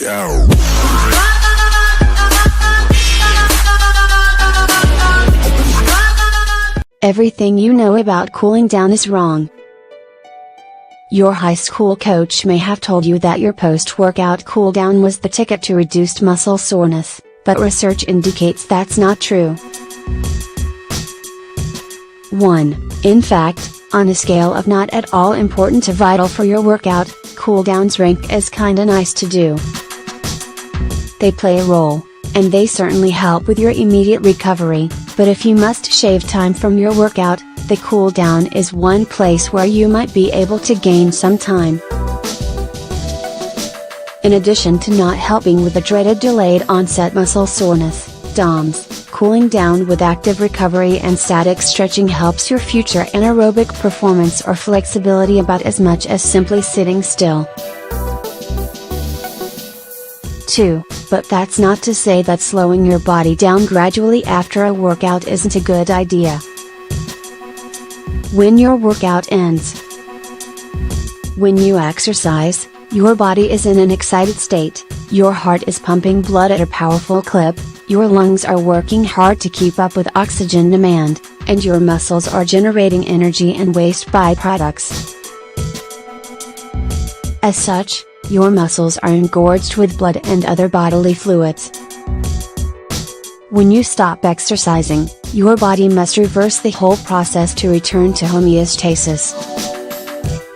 down. Everything you know about cooling down is wrong. Your high school coach may have told you that your post-workout cool down was the ticket to reduced muscle soreness, but research indicates that's not true. 1. In fact, on a scale of not at all important to vital for your workout, cool downs rank as kinda nice to do. They play a role, and they certainly help with your immediate recovery, but if you must shave time from your workout, the cool down is one place where you might be able to gain some time. In addition to not helping with the dreaded delayed onset muscle soreness, DOMS, cooling down with active recovery and static stretching helps your future anaerobic performance or flexibility about as much as simply sitting still. 2. But that's not to say that slowing your body down gradually after a workout isn't a good idea. When your workout ends. When you exercise, your body is in an excited state, your heart is pumping blood at a powerful clip, your lungs are working hard to keep up with oxygen demand, and your muscles are generating energy and waste byproducts. As such, your muscles are engorged with blood and other bodily fluids. When you stop exercising, your body must reverse the whole process to return to homeostasis.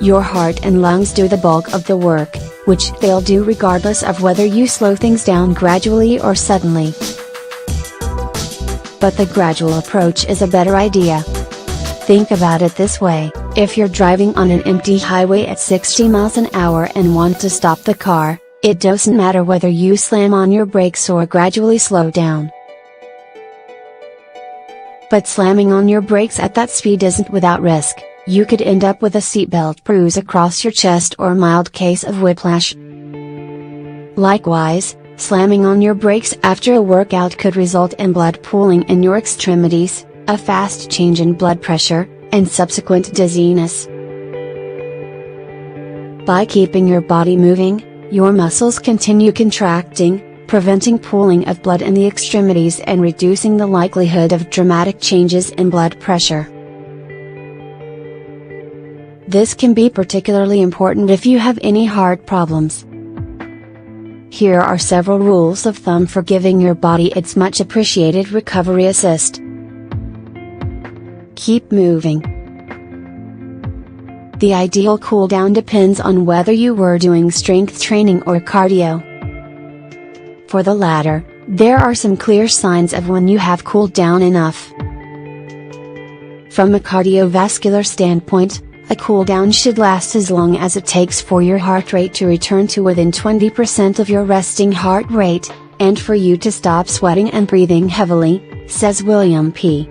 Your heart and lungs do the bulk of the work, which they'll do regardless of whether you slow things down gradually or suddenly. But the gradual approach is a better idea. Think about it this way, if you're driving on an empty highway at 60 miles an hour and want to stop the car, it doesn't matter whether you slam on your brakes or gradually slow down. But slamming on your brakes at that speed isn't without risk. You could end up with a seatbelt bruise across your chest or a mild case of whiplash. Likewise, slamming on your brakes after a workout could result in blood pooling in your extremities, a fast change in blood pressure, and subsequent dizziness. By keeping your body moving, your muscles continue contracting, preventing pooling of blood in the extremities and reducing the likelihood of dramatic changes in blood pressure. This can be particularly important if you have any heart problems. Here are several rules of thumb for giving your body its much appreciated recovery assist. Keep moving. The ideal cool down depends on whether you were doing strength training or cardio. For the latter, there are some clear signs of when you have cooled down enough. From a cardiovascular standpoint, a cool down should last as long as it takes for your heart rate to return to within 20% of your resting heart rate, and for you to stop sweating and breathing heavily, says William P.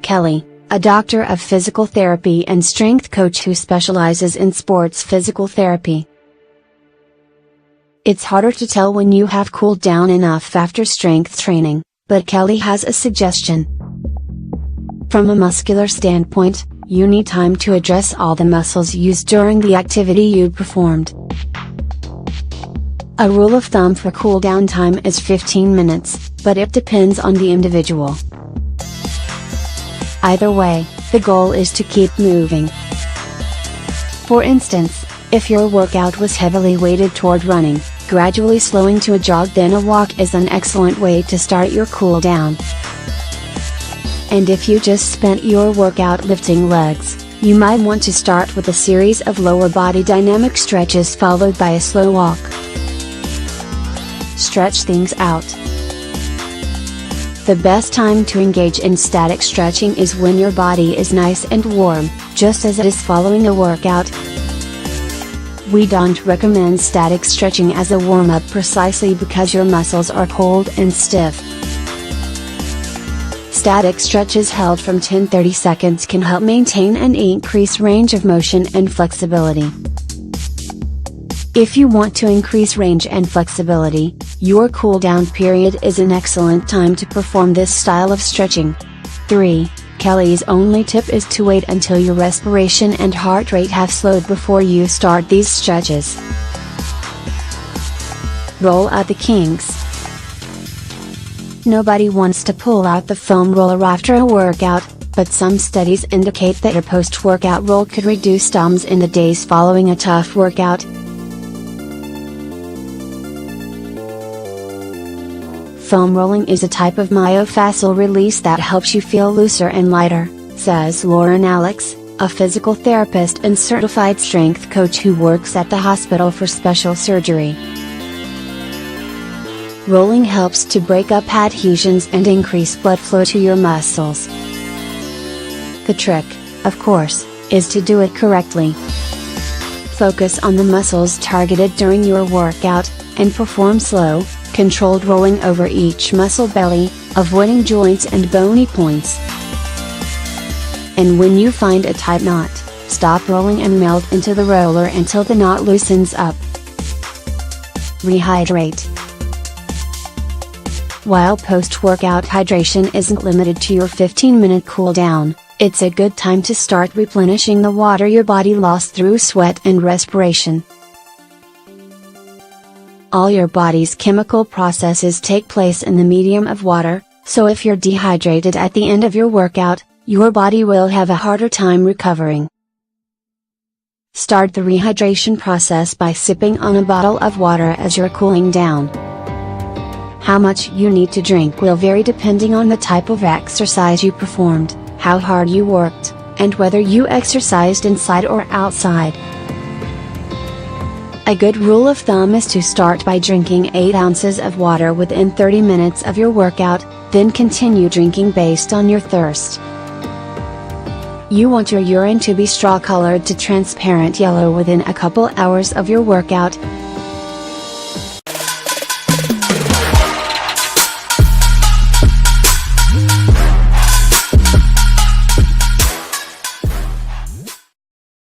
Kelly, a doctor of physical therapy and strength coach who specializes in sports physical therapy. It's harder to tell when you have cooled down enough after strength training, but Kelly has a suggestion. From a muscular standpoint, you need time to address all the muscles used during the activity you performed. A rule of thumb for cool down time is 15 minutes, but it depends on the individual. Either way, the goal is to keep moving. For instance, if your workout was heavily weighted toward running, gradually slowing to a jog then a walk is an excellent way to start your cool down. And if you just spent your workout lifting legs, you might want to start with a series of lower body dynamic stretches followed by a slow walk. Stretch things out. The best time to engage in static stretching is when your body is nice and warm, just as it is following a workout. We don't recommend static stretching as a warm-up precisely because your muscles are cold and stiff. Static stretches held from 10-30 seconds can help maintain and increase range of motion and flexibility. If you want to increase range and flexibility, your cool down period is an excellent time to perform this style of stretching. 3. Kelly's only tip is to wait until your respiration and heart rate have slowed before you start these stretches. Roll Out The Kinks. Nobody wants to pull out the foam roller after a workout, but some studies indicate that a post-workout roll could reduce DOMS in the days following a tough workout. Foam rolling is a type of myofascial release that helps you feel looser and lighter, says Lauren Alex, a physical therapist and certified strength coach who works at the hospital for special surgery. Rolling helps to break up adhesions and increase blood flow to your muscles. The trick, of course, is to do it correctly. Focus on the muscles targeted during your workout, and perform slow, controlled rolling over each muscle belly, avoiding joints and bony points. And when you find a tight knot, stop rolling and melt into the roller until the knot loosens up. Rehydrate. While post-workout hydration isn't limited to your 15-minute cool down, it's a good time to start replenishing the water your body lost through sweat and respiration. All your body's chemical processes take place in the medium of water, so if you're dehydrated at the end of your workout, your body will have a harder time recovering. Start the rehydration process by sipping on a bottle of water as you're cooling down. How much you need to drink will vary depending on the type of exercise you performed, how hard you worked, and whether you exercised inside or outside. A good rule of thumb is to start by drinking 8 ounces of water within 30 minutes of your workout, then continue drinking based on your thirst. You want your urine to be straw-colored to transparent yellow within a couple hours of your workout,